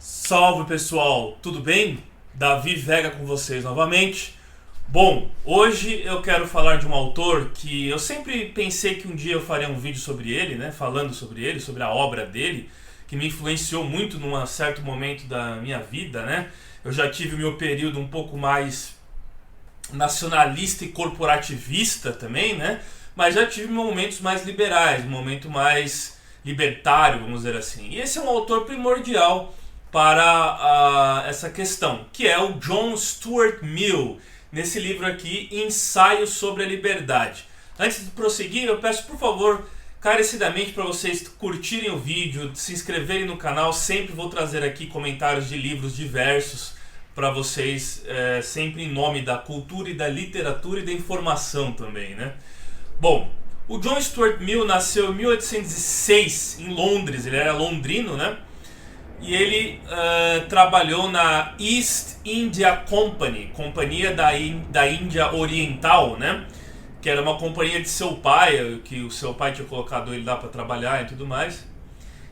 Salve pessoal, tudo bem? Davi Vega com vocês novamente. Bom, hoje eu quero falar de um autor que eu sempre pensei que um dia eu faria um vídeo sobre ele, né? Falando sobre ele, sobre a obra dele, que me influenciou muito num certo momento da minha vida, né? Eu já tive o meu período um pouco mais nacionalista e corporativista também, né? Mas já tive momentos mais liberais, um momento mais libertário, vamos dizer assim. E esse é um autor primordial para essa questão, que é o John Stuart Mill, nesse livro aqui, Ensaio sobre a Liberdade. Antes de prosseguir, eu peço por favor, carecidamente, para vocês curtirem o vídeo, se inscreverem no canal. Sempre vou trazer aqui comentários de livros diversos para vocês, sempre em nome da cultura e da literatura e da informação também, né? Bom, o John Stuart Mill nasceu em 1806 em Londres, ele era londrino, né? E ele trabalhou na East India Company, companhia da Índia Oriental, né? Que era uma companhia de seu pai, que o seu pai tinha colocado ele lá para trabalhar e tudo mais.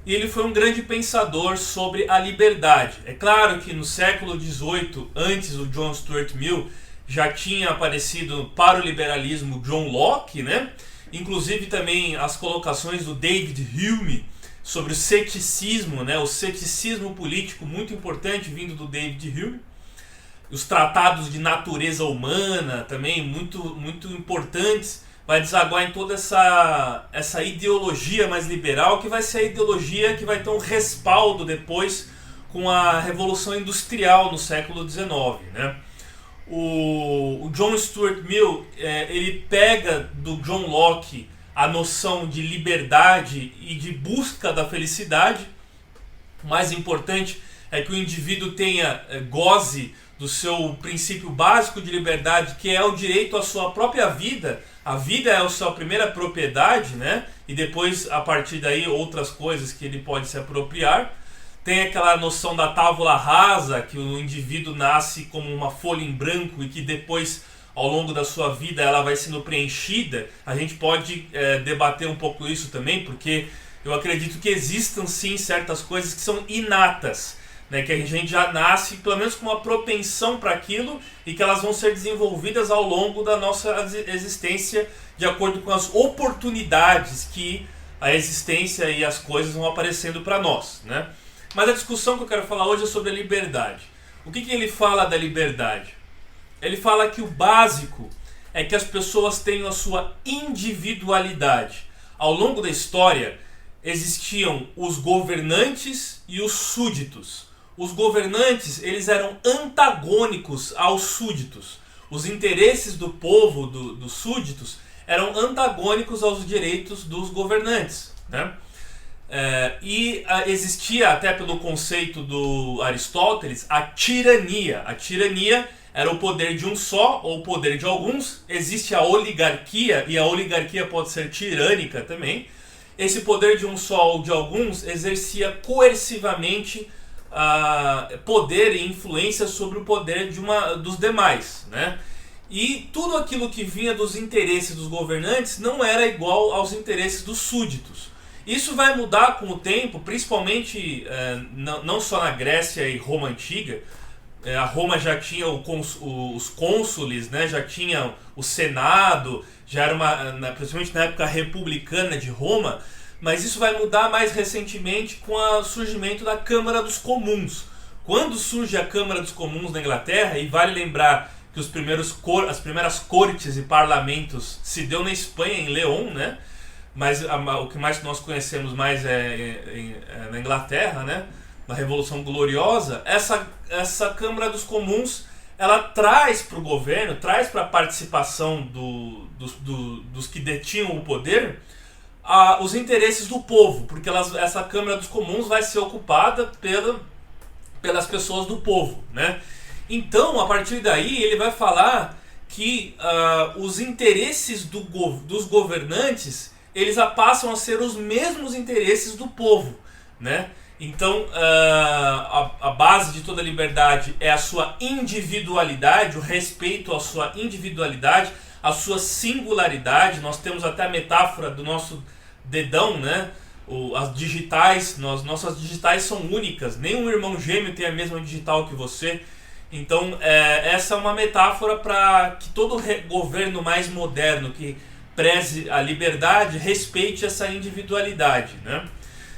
E ele foi um grande pensador sobre a liberdade. É claro que no século XVIII, antes do John Stuart Mill, já tinha aparecido para o liberalismo John Locke, né? Inclusive também as colocações do David Hume sobre o ceticismo, né? O ceticismo político, muito importante, vindo do David Hume. Os tratados de natureza humana também muito importantes, vai desaguar em toda essa ideologia mais liberal, que vai ser a ideologia que vai ter um respaldo depois com a Revolução Industrial no século XIX, né? O John Stuart Mill, ele pega do John Locke a noção de liberdade e de busca da felicidade. O mais importante é que o indivíduo goze do seu princípio básico de liberdade, que é o direito à sua própria vida. A vida é a sua primeira propriedade, né? E depois, a partir daí, outras coisas que ele pode se apropriar. Tem aquela noção da tábula rasa, que o indivíduo nasce como uma folha em branco e que depois, ao longo da sua vida, ela vai sendo preenchida. A gente pode debater um pouco isso também, porque eu acredito que existam sim certas coisas que são inatas, né? Que a gente já nasce pelo menos com uma propensão para aquilo e que elas vão ser desenvolvidas ao longo da nossa existência de acordo com as oportunidades que a existência e as coisas vão aparecendo para nós, né? Mas a discussão que eu quero falar hoje é sobre a liberdade. O que ele fala da liberdade? Ele fala que o básico é que as pessoas tenham a sua individualidade. Ao longo da história existiam os governantes e os súditos. Os governantes, eles eram antagônicos aos súditos. Os interesses do povo, dos súditos, eram antagônicos aos direitos dos governantes, né? Existia, até pelo conceito do Aristóteles, a tirania. A tirania era o poder de um só ou o poder de alguns. Existe a oligarquia, e a oligarquia pode ser tirânica também. Esse poder de um só ou de alguns exercia coercivamente poder e influência sobre o poder dos demais, né? E tudo aquilo que vinha dos interesses dos governantes não era igual aos interesses dos súditos. Isso vai mudar com o tempo, principalmente não só na Grécia e Roma Antiga. A Roma já tinha os cônsules, né? Já tinha o Senado, já era principalmente na época republicana de Roma. Mas isso vai mudar mais recentemente com o surgimento da Câmara dos Comuns. Quando surge a Câmara dos Comuns na Inglaterra, e vale lembrar que as primeiras cortes e parlamentos se deu na Espanha, em León, né? Mas o que mais nós conhecemos mais é na Inglaterra, né? Na Revolução Gloriosa. Essa Câmara dos Comuns, ela traz para o governo, traz para a participação dos que detinham o poder, os interesses do povo, porque essa Câmara dos Comuns vai ser ocupada pelas pessoas do povo, né? Então, a partir daí, ele vai falar que os interesses dos governantes, eles passam a ser os mesmos interesses do povo, né? Então, a base de toda liberdade é a sua individualidade, o respeito à sua individualidade, à sua singularidade. Nós temos até a metáfora do nosso dedão, né? as digitais, nossas digitais são únicas, nenhum irmão gêmeo tem a mesma digital que você. Então essa é uma metáfora para que todo governo mais moderno, que preze a liberdade, respeite essa individualidade, né?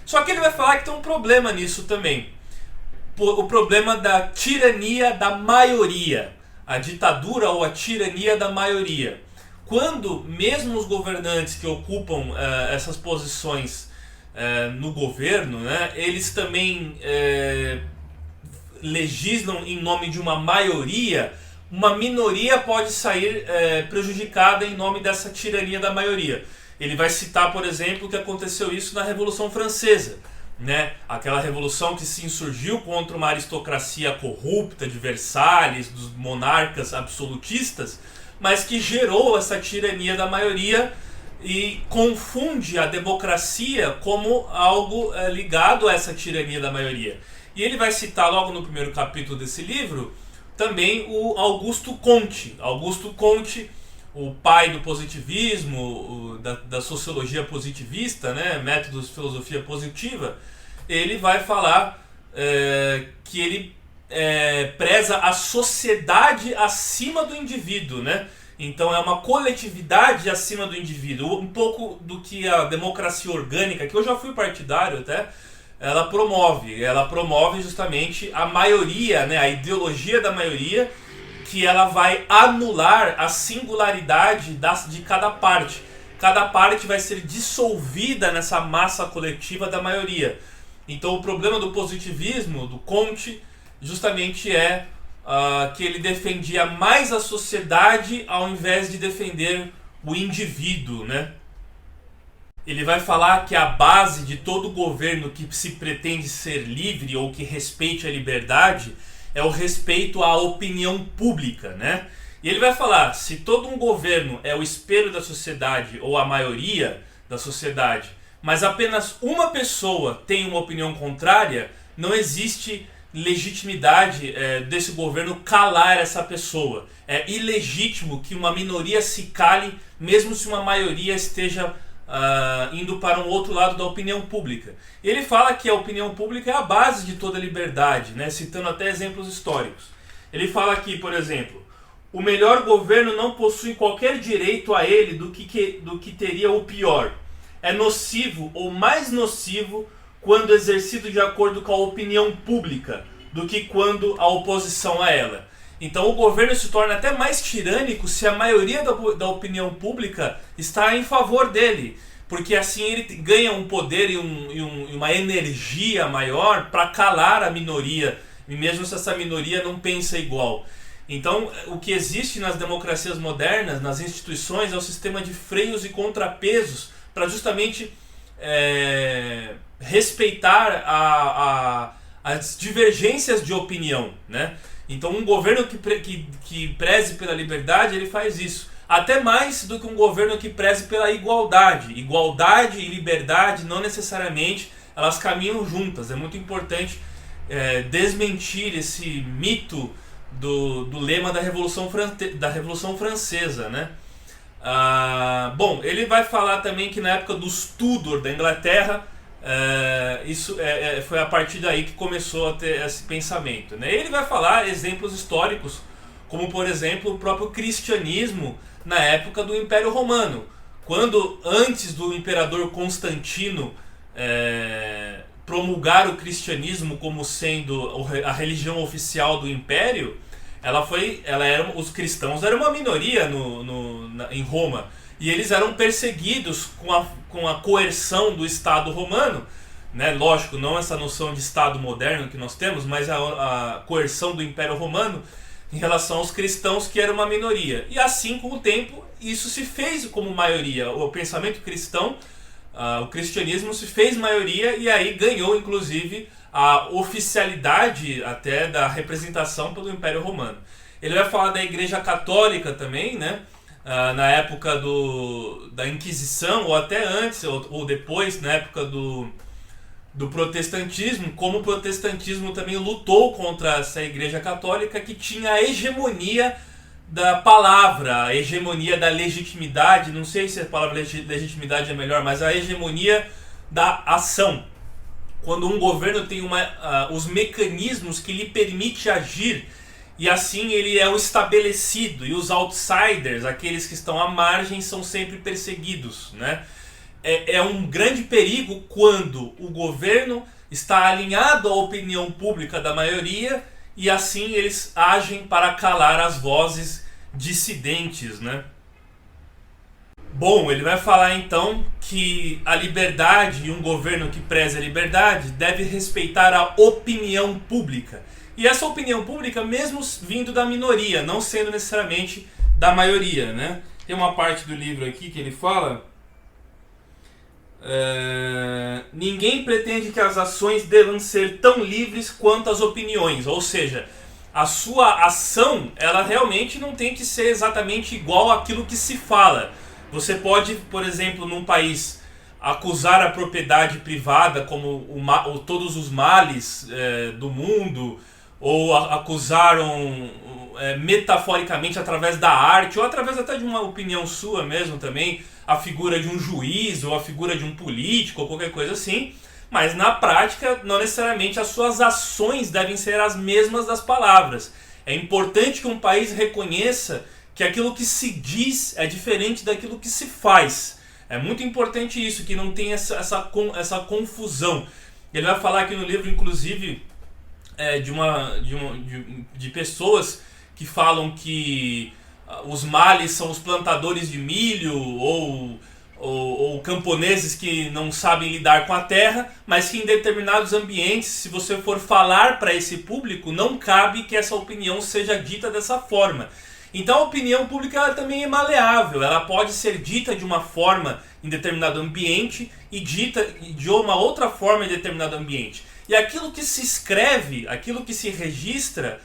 Só que ele vai falar que tem um problema nisso também. O problema da tirania da maioria, a ditadura ou a tirania da maioria. Quando mesmo os governantes que ocupam essas posições no governo, né, eles também legislam em nome de uma maioria, uma minoria pode sair prejudicada em nome dessa tirania da maioria. Ele vai citar, por exemplo, que aconteceu isso na Revolução Francesa, né? Aquela revolução que se insurgiu contra uma aristocracia corrupta de Versalhes, dos monarcas absolutistas, mas que gerou essa tirania da maioria e confunde a democracia como algo ligado a essa tirania da maioria. E ele vai citar logo no primeiro capítulo desse livro também o Augusto Comte. Augusto Comte, o pai do positivismo, da sociologia positivista, né, métodos de filosofia positiva, ele vai falar que ele preza a sociedade acima do indivíduo, né? Então é uma coletividade acima do indivíduo, um pouco do que a democracia orgânica, que eu já fui partidário até, ela promove justamente a maioria, né, a ideologia da maioria, que ela vai anular a singularidade de cada parte. Cada parte vai ser dissolvida nessa massa coletiva da maioria. Então o problema do positivismo, do Comte, justamente que ele defendia mais a sociedade ao invés de defender o indivíduo, né? Ele vai falar que a base de todo governo que se pretende ser livre ou que respeite a liberdade é o respeito à opinião pública, né? E ele vai falar, se todo um governo é o espelho da sociedade ou a maioria da sociedade, mas apenas uma pessoa tem uma opinião contrária, não existe legitimidade desse governo calar essa pessoa. É ilegítimo que uma minoria se cale, mesmo se uma maioria esteja indo para um outro lado da opinião pública. Ele fala que a opinião pública é a base de toda liberdade, né? Citando até exemplos históricos. Ele fala aqui, por exemplo, o melhor governo não possui qualquer direito a ele do que teria o pior. É nocivo ou mais nocivo quando exercido de acordo com a opinião pública do que quando a oposição a ela. Então o governo se torna até mais tirânico se a maioria da opinião pública está em favor dele, porque assim ele ganha um poder e uma energia maior para calar a minoria, e mesmo se essa minoria não pensa igual. Então o que existe nas democracias modernas, nas instituições, é o sistema de freios e contrapesos para justamente respeitar as divergências de opinião, né? Então um governo que preze pela liberdade, ele faz isso. Até mais do que um governo que preze pela igualdade. Igualdade e liberdade não necessariamente elas caminham juntas. É muito importante desmentir esse mito do lema da Revolução Francesa, né? Bom, ele vai falar também que na época dos Tudor da Inglaterra, isso foi a partir daí que começou a ter esse pensamento, né? Ele vai falar exemplos históricos, como por exemplo o próprio cristianismo na época do Império Romano, quando antes do imperador Constantino promulgar o cristianismo como sendo a religião oficial do império, os cristãos eram uma minoria em Roma. E eles eram perseguidos com a coerção do Estado romano, né? Lógico, não essa noção de Estado moderno que nós temos, mas a coerção do Império Romano em relação aos cristãos, que era uma minoria. E assim, com o tempo, isso se fez como maioria. O pensamento cristão, o cristianismo se fez maioria e aí ganhou, inclusive, a oficialidade até da representação pelo Império Romano. Ele vai falar da Igreja Católica também, né? Na época da Inquisição, ou até antes, ou depois, na época do protestantismo, como o protestantismo também lutou contra essa Igreja Católica que tinha a hegemonia da palavra, a hegemonia da legitimidade, não sei se a palavra legitimidade é melhor, mas a hegemonia da ação. Quando um governo tem os mecanismos que lhe permite agir, e assim ele é o estabelecido, e os outsiders, aqueles que estão à margem, são sempre perseguidos, né? É um grande perigo quando o governo está alinhado à opinião pública da maioria, e assim eles agem para calar as vozes dissidentes, né? Bom, ele vai falar então que a liberdade e um governo que preze a liberdade deve respeitar a opinião pública. E essa opinião pública mesmo vindo da minoria, não sendo necessariamente da maioria, né? Tem uma parte do livro aqui que ele fala... ninguém pretende que as ações devam ser tão livres quanto as opiniões, ou seja, a sua ação ela realmente não tem que ser exatamente igual àquilo que se fala. Você pode, por exemplo, num país acusar a propriedade privada como todos os males do mundo, ou acusaram metaforicamente através da arte, ou através até de uma opinião sua mesmo também, a figura de um juiz, ou a figura de um político, ou qualquer coisa assim, mas na prática, não necessariamente as suas ações devem ser as mesmas das palavras. É importante que um país reconheça que aquilo que se diz é diferente daquilo que se faz. É muito importante isso, que não tenha essa confusão. Ele vai falar aqui no livro, inclusive, de pessoas que falam que os males são os plantadores de milho ou camponeses que não sabem lidar com a terra, mas que em determinados ambientes, se você for falar para esse público, não cabe que essa opinião seja dita dessa forma. Então a opinião pública ela também é maleável, ela pode ser dita de uma forma em determinado ambiente e dita de uma outra forma em determinado ambiente. E aquilo que se escreve, aquilo que se registra,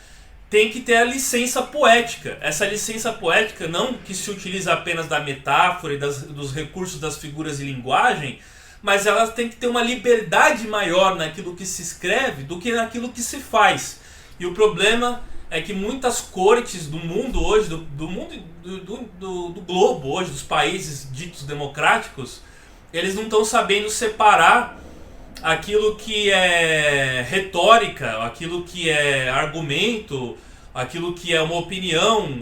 tem que ter a licença poética. Essa licença poética não que se utiliza apenas da metáfora e dos recursos das figuras de linguagem, mas ela tem que ter uma liberdade maior naquilo que se escreve do que naquilo que se faz. E o problema é que muitas cortes do mundo hoje, do globo hoje, dos países ditos democráticos, eles não estão sabendo separar aquilo que é retórica, aquilo que é argumento, aquilo que é uma opinião,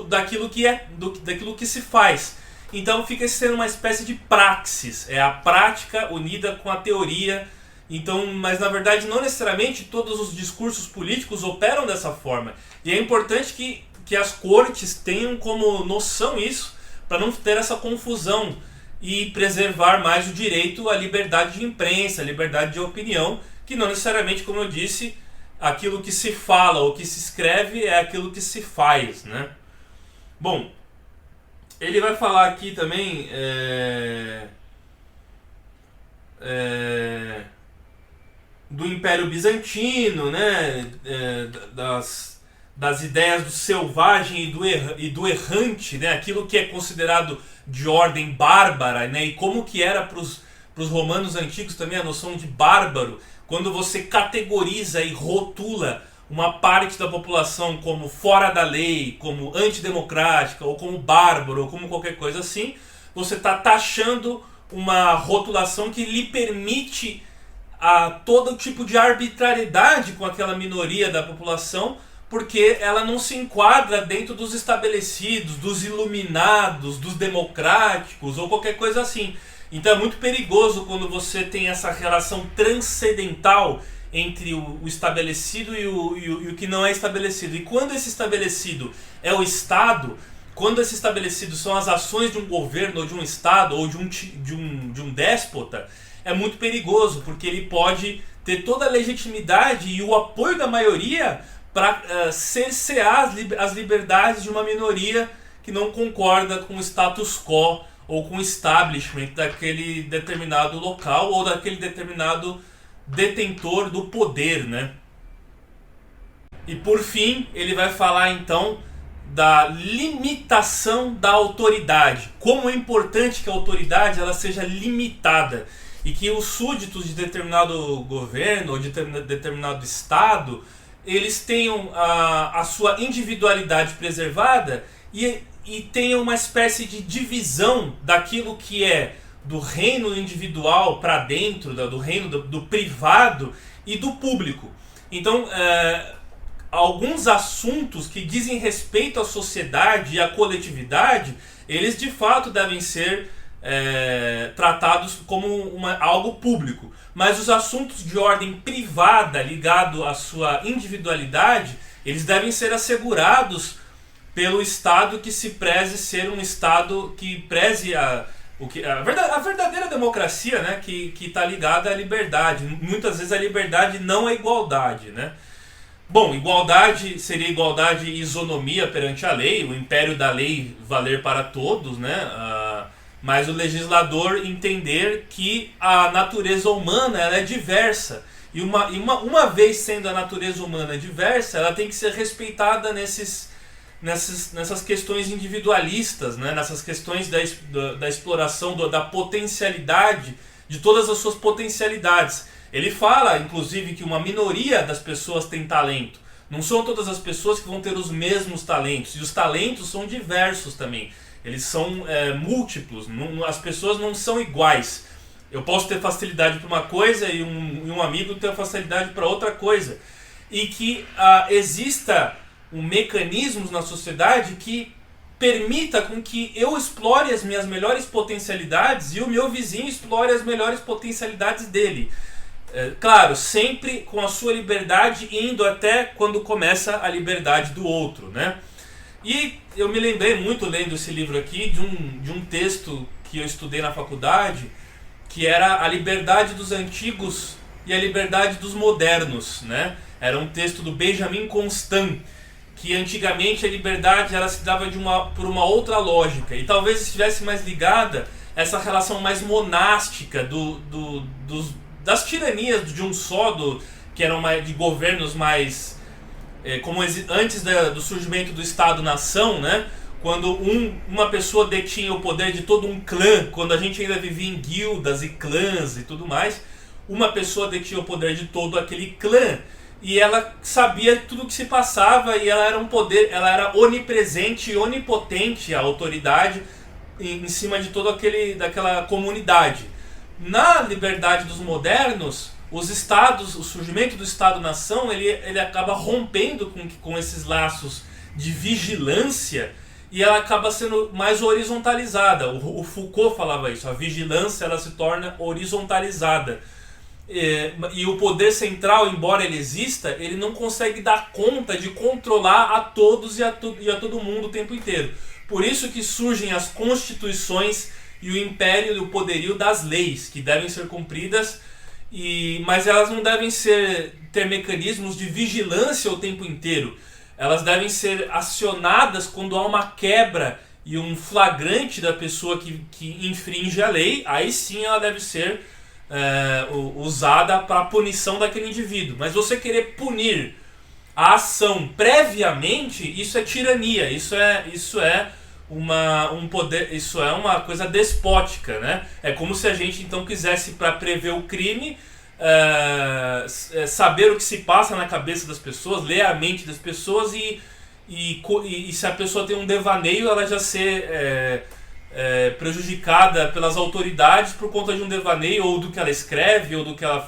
daquilo que se faz. Então fica sendo uma espécie de praxis, é a prática unida com a teoria. Então, mas na verdade não necessariamente todos os discursos políticos operam dessa forma. E é importante que as cortes tenham como noção isso, para não ter essa confusão e preservar mais o direito à liberdade de imprensa, à liberdade de opinião, que não necessariamente, como eu disse, aquilo que se fala ou que se escreve é aquilo que se faz, né? Bom, ele vai falar aqui também do Império Bizantino, né? Das ideias do selvagem e do errante, né? Aquilo que é considerado de ordem bárbara, né? E como que era para os romanos antigos também a noção de bárbaro, quando você categoriza e rotula uma parte da população como fora da lei, como antidemocrática, ou como bárbaro, ou como qualquer coisa assim, você está taxando uma rotulação que lhe permite a todo tipo de arbitrariedade com aquela minoria da população, porque ela não se enquadra dentro dos estabelecidos, dos iluminados, dos democráticos ou qualquer coisa assim. Então é muito perigoso quando você tem essa relação transcendental entre o estabelecido e o que não é estabelecido. E quando esse estabelecido é o Estado, quando esse estabelecido são as ações de um governo ou de um Estado ou de um déspota, é muito perigoso, porque ele pode ter toda a legitimidade e o apoio da maioria para cercear as liberdades de uma minoria que não concorda com o status quo ou com o establishment daquele determinado local ou daquele determinado detentor do poder, né? E por fim, ele vai falar então da limitação da autoridade. Como é importante que a autoridade ela seja limitada e que os súditos de determinado governo ou de determinado estado eles tenham a sua individualidade preservada e tenham uma espécie de divisão daquilo que é do reino individual para dentro, do reino do privado e do público. Então, alguns assuntos que dizem respeito à sociedade e à coletividade, eles de fato devem ser tratados como algo público. Mas os assuntos de ordem privada, ligado à sua individualidade, eles devem ser assegurados pelo Estado que se preze ser um Estado que preze a verdadeira democracia, né, que está ligada à liberdade. Muitas vezes a liberdade não é igualdade, né? Bom, igualdade seria igualdade e isonomia perante a lei, o império da lei valer para todos, né? Mas o legislador entender que a natureza humana ela é diversa. E uma vez sendo a natureza humana diversa, ela tem que ser respeitada nessas questões individualistas, né? Nessas questões da exploração, da potencialidade, de todas as suas potencialidades. Ele fala, inclusive, que uma minoria das pessoas tem talento. Não são todas as pessoas que vão ter os mesmos talentos. E os talentos são diversos também. Eles são múltiplos. As pessoas não são iguais. Eu posso ter facilidade para uma coisa e um amigo ter facilidade para outra coisa. E que exista mecanismos na sociedade que permita com que eu explore as minhas melhores potencialidades e o meu vizinho explore as melhores potencialidades dele. Claro, sempre com a sua liberdade, indo até quando começa a liberdade do outro, né? E eu me lembrei muito, lendo esse livro aqui, de um texto que eu estudei na faculdade, que era a liberdade dos antigos e a liberdade dos modernos, né? Era um texto do Benjamin Constant, que antigamente a liberdade ela se dava por uma outra lógica, e talvez estivesse mais ligada a essa relação mais monástica das tiranias de um só, que eram de governos mais como antes do surgimento do Estado-nação, né? Quando uma pessoa detinha o poder de todo um clã, quando a gente ainda vivia em guildas e clãs e tudo mais, uma pessoa detinha o poder de todo aquele clã e ela sabia tudo o que se passava, e ela era um poder, ela era onipresente e onipotente, a autoridade em cima de toda daquela comunidade. Na liberdade dos modernos, os estados, o surgimento do Estado-nação, ele acaba rompendo com esses laços de vigilância, e ela acaba sendo mais horizontalizada. O Foucault falava isso, a vigilância ela se torna horizontalizada. E o poder central, embora ele exista, ele não consegue dar conta de controlar a todos e a todo mundo o tempo inteiro. Por isso que surgem as constituições e o império e o poderio das leis, que devem ser cumpridas, mas elas não devem ter mecanismos de vigilância o tempo inteiro. Elas devem ser acionadas quando há uma quebra e um flagrante da pessoa que infringe a lei. Aí sim ela deve ser usada para a punição daquele indivíduo. Mas você querer punir a ação previamente, isso é tirania, isso é um poder, isso é uma coisa despótica, né? É como se a gente então quisesse, para prever o crime, saber o que se passa na cabeça das pessoas, ler a mente das pessoas e se a pessoa tem um devaneio, ela já ser prejudicada pelas autoridades por conta de um devaneio, ou do que ela escreve, ou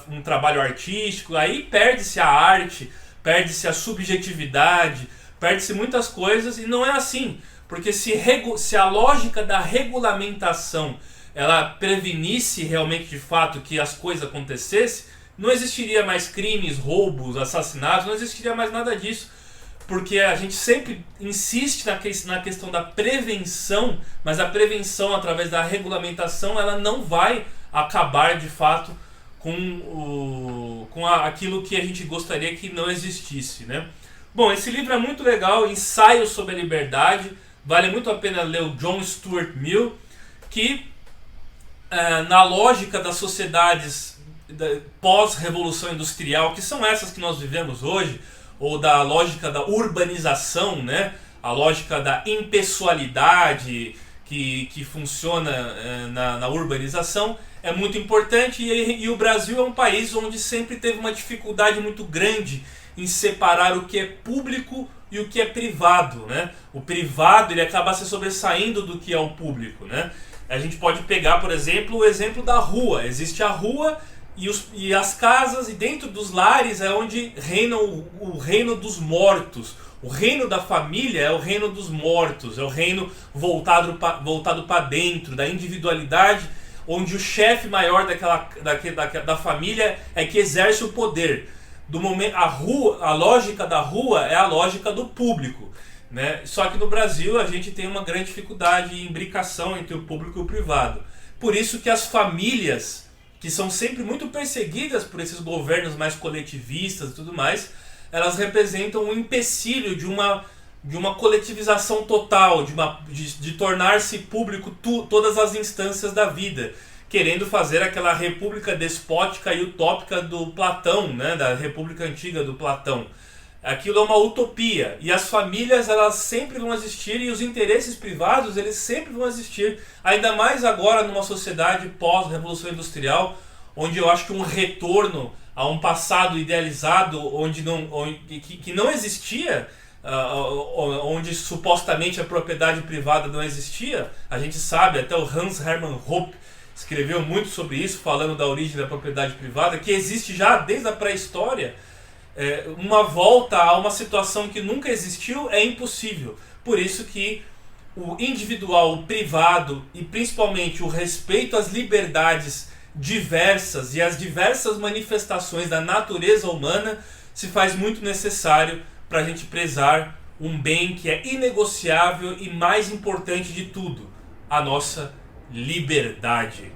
um trabalho artístico. Aí perde-se a arte, perde-se a subjetividade, perde-se muitas coisas, e não é assim. Porque se a lógica da regulamentação ela prevenisse realmente de fato que as coisas acontecessem, não existiria mais crimes, roubos, assassinatos, não existiria mais nada disso. Porque a gente sempre insiste na questão da prevenção, mas a prevenção através da regulamentação ela não vai acabar de fato com aquilo que a gente gostaria que não existisse, né? Bom, esse livro é muito legal, Ensaio sobre a Liberdade. Vale muito a pena ler o John Stuart Mill, que na lógica das sociedades pós-revolução industrial, que são essas que nós vivemos hoje, ou da lógica da urbanização, né? A lógica da impessoalidade que funciona na urbanização, é muito importante, e o Brasil é um país onde sempre teve uma dificuldade muito grande em separar o que é público e o que é privado, né? O privado ele acaba se sobressaindo do que é o público, né? A gente pode pegar, por exemplo, o exemplo da rua. Existe a rua e as casas, e dentro dos lares é onde reina o reino dos mortos. O reino da família é o reino dos mortos, é o reino voltado para dentro, da individualidade, onde o chefe maior da família é que exerce o poder. A lógica da rua é a lógica do público, né? Só que no Brasil a gente tem uma grande dificuldade em imbricação entre o público e o privado. Por isso que as famílias, que são sempre muito perseguidas por esses governos mais coletivistas e tudo mais, elas representam um empecilho de uma coletivização total, de tornar-se público todas as instâncias da vida, querendo fazer aquela república despótica e utópica do Platão, né, da república antiga do Platão. Aquilo é uma utopia, e as famílias elas sempre vão existir, e os interesses privados eles sempre vão existir, ainda mais agora numa sociedade pós-revolução industrial, onde eu acho que um retorno a um passado idealizado que não existia, onde supostamente a propriedade privada não existia. A gente sabe, até o Hans Hermann Hoppe escreveu muito sobre isso, falando da origem da propriedade privada, que existe já desde a pré-história. Uma volta a uma situação que nunca existiu é impossível. Por isso que o individual, o privado e principalmente o respeito às liberdades diversas e as diversas manifestações da natureza humana se faz muito necessário para a gente prezar um bem que é inegociável e mais importante de tudo, a nossa liberdade.